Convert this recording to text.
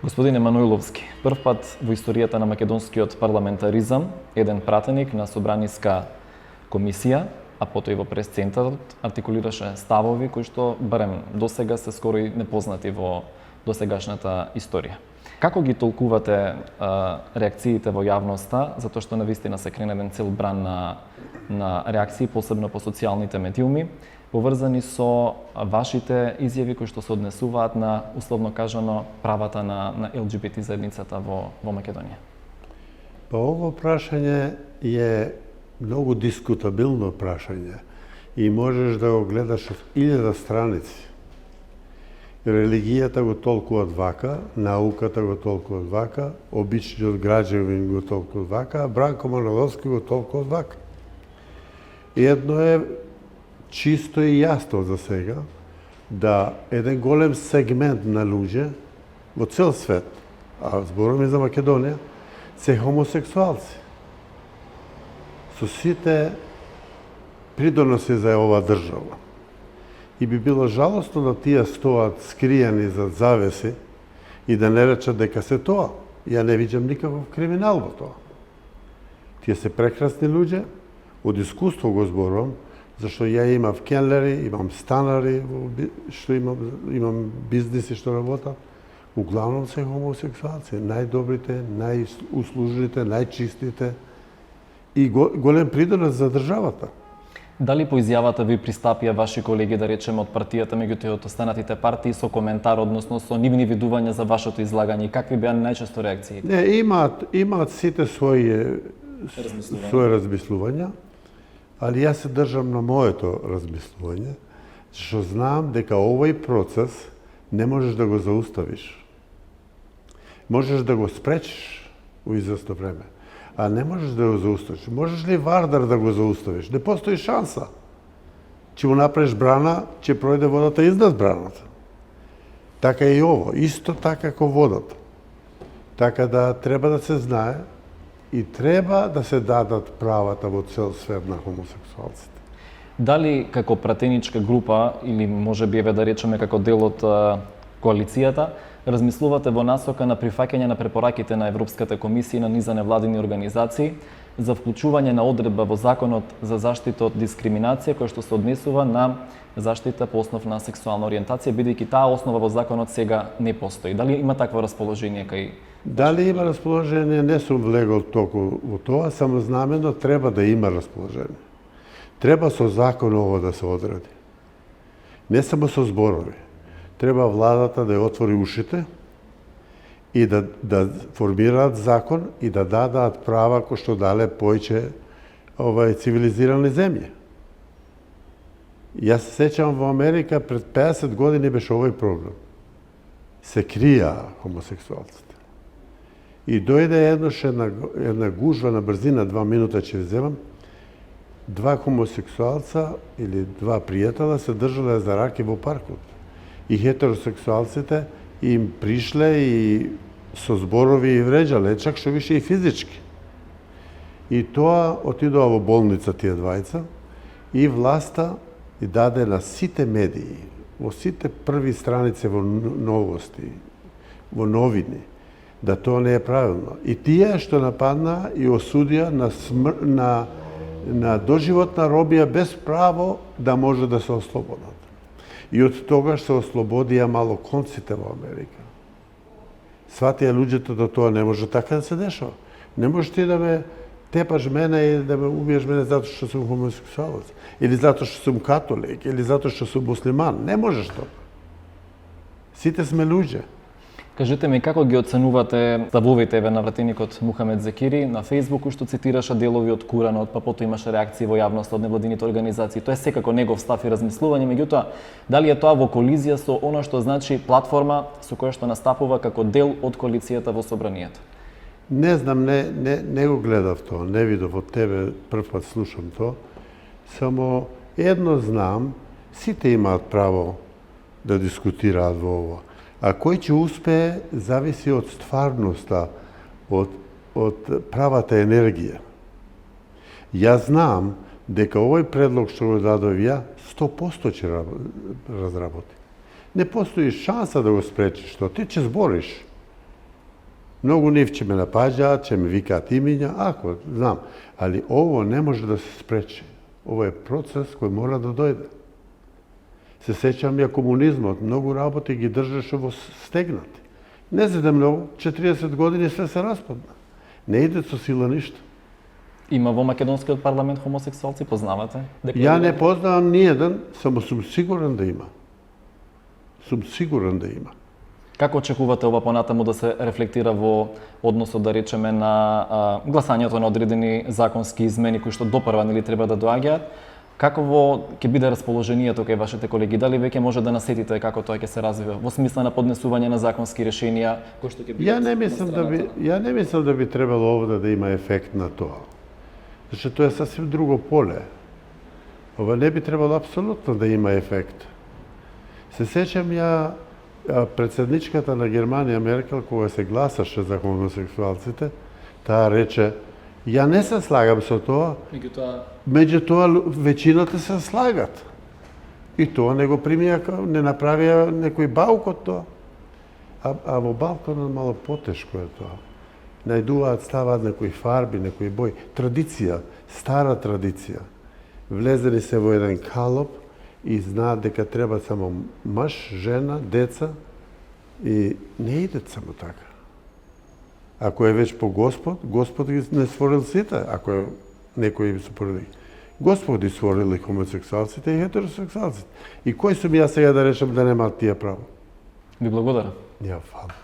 Господин Емануиловски, прв пат во историјата на македонскиот парламентаризам, еден пратеник на Собраниска комисија, а потоа и во прес-центарот, артикулираше ставови кои што барем досега се скоро и непознати во досегашната историја. Како ги толкувате реакциите во јавноста, затоа што навистина се крена еден цел бран на реакции, посебно по социјалните медиуми, поврзани со вашите изјави кои што се однесуваат на, условно кажано, правата на ЛГБТ заедницата во Македонија? Па ово прашање е многу дискутабилно прашање и можеш да го гледаш од 1000 страници. Религијата го толкуваат вака, науката го толкуваат вака, обичниот граѓанин го толкуваат вака, а Бранко Маноловски го толкуваат вака. Едно е чисто и јасно за сега, да еден голем сегмент на луѓе во цел свет, а зборуваме за Македонија, се хомосексуалци. Со сите придоноси за оваа држава. И би било жалостно да тие стоат скријани за завеси и да не речат дека се тоа. Ја не видам никаков криминал во тоа. Тие се прекрасни луѓе, од искуство го зборувам, зашто ја имав кенлери, имам станари, што имам бизниси што работат. Углавном се хомосексуалци, најдобрите, најуслужните, најчистите и голем придонос за државата. Дали по изјавата ви пристапија ваши колеги, да речеме, од партијата, меѓутоа од останатите партии, со коментар, односно со нивни видувања за вашето излагање? Какви беа најчесто реакции? Не, имаат сите своји размислувања, али јас се држам на моето размислување, што знам дека овој процес не можеш да го зауставиш. Можеш да го спречиш во известно време, а не можеш да го зауставиш. Можеш ли Вардар да го зауставиш? Не постои шанса. Ќе му направиш брана, ќе пројде водата изнад браната. Така и ово, исто така како водата. Така да треба да се знае и треба да се дадат правата во цел свет на хомосексуалците. Дали како пратеничка група, или може би да речеме како дел од коалицијата, размислувате во насока на прифаќање на препораките на Европската комисија и на низа невладини организации за вклучување на одредба во Законот за заштита од дискриминација која што се однесува на заштита по основ на сексуална ориентација, бидејќи таа основа во Законот сега не постои? Дали има такво расположение кај... Дали има расположение, не сум влегол толку во тоа, само знамено треба да има расположение. Треба со закон ово да се одреди. Не само со зборови. Треба владата да ја отвори ушите и да формираат закон и да дадат права кои што дале појче цивилизирани земји. Јас се сеќавам во Америка пред 50 години беше овој проблем. Се крија хомосексуалците. И дојде една гужва на брзина, 2 минута ќе земам, 2 хомосексуалца или 2 пријатела се држале за раки во паркот. И хетеросексуалците им пришле и со зборови и вреđале, чак што више и физички. И тоа отидоа во болница тие двајца и власта и даде на сите медии, во сите први страници во новости, во новини, да тоа не е правилно. И тие што нападна и осудија на доживотна робија без право да може да се ослободат. И од тогаш се ослободија малоконците во Америка. Сватија луѓето да тоа не може така да се дешава. Не можеш ти да ме тепаш мене и да ме убиеш мене затоа што сум хомосексуалец, или затоа што сум католик, или затоа што сум муслиман. Не можеш тоа. Сите сме луѓе. Кажете ми, како ги оценувате ставовите на вратеникот Мухамед Зекири на Фејсбук, што цитираше делови од Куранот, па потоа имаше реакции во јавност од невладините организации? Тоа е секако негов став и размислување, меѓутоа, дали е тоа во колизија со она што значи платформа со која што настапува како дел од коалицијата во Собранието? Не знам, не го гледав тоа, не видов од тебе, прв пат слушам тоа. Само едно знам, сите имаат право да дискутираат во ово. А кој ќе успее, зависи од стварноста, од правата енергија. Јас знам дека овој предлог што го дадов ја, 100% ќе разработи. Не постои шанса да го спречиш тоа. Ти ќе збориш. Многу нив ќе ме напаѓаат, ќе ме викаат имиња, ако, знам. Али ово не може да се спречи. Ово е процес кој мора да дојде. Се сеќам ја комунизмот, многу работи ги држеше во стегнати. Не за да многу, 40 години све се распадна. Не иде со сила ништо. Има во македонскиот парламент хомосексуалци, познавате? Ја не познавам ниеден, само сум сигурен да има. Сум сигурен да има. Како очекувате ова понатаму да се рефлектира во односот, да речеме, на гласањето на одредени законски измени кои што допрва нели треба да доаѓаат? Какво ќе биде расположението кај вашите колеги? Дали веќе може да насетите како тоа ќе се развива во смисла на поднесување на законски решенија кои што ќе бидат? Ја не мислам да би требало овде да има ефект на тоа. Зашто тоа е сасвим друго поле. Ова не би требало апсолутно да има ефект. Се сеќам ја председничката на Германија Меркел, кога се гласаше за хомосексуалците, таа рече: ја не се слагам со тоа, меѓутоа веќината се слагат. И тоа не го примија, не направија некој баук од тоа. А во Балканот мало потешко е тоа. Најдуваат, ставаат некои фарби, некои бои. Традиција, стара традиција. Влезени се во еден калоп и знаат дека треба само маж, жена, деца и не идет само така. Ако е веќе по Господ, Господ ги не створил сите, ако е некој се породи. Господ ги створил и хомосексуалците и хетеросексуалците. И кој сум ја сега да решам да немаат тие право? Ви благодарам. Ја, фала.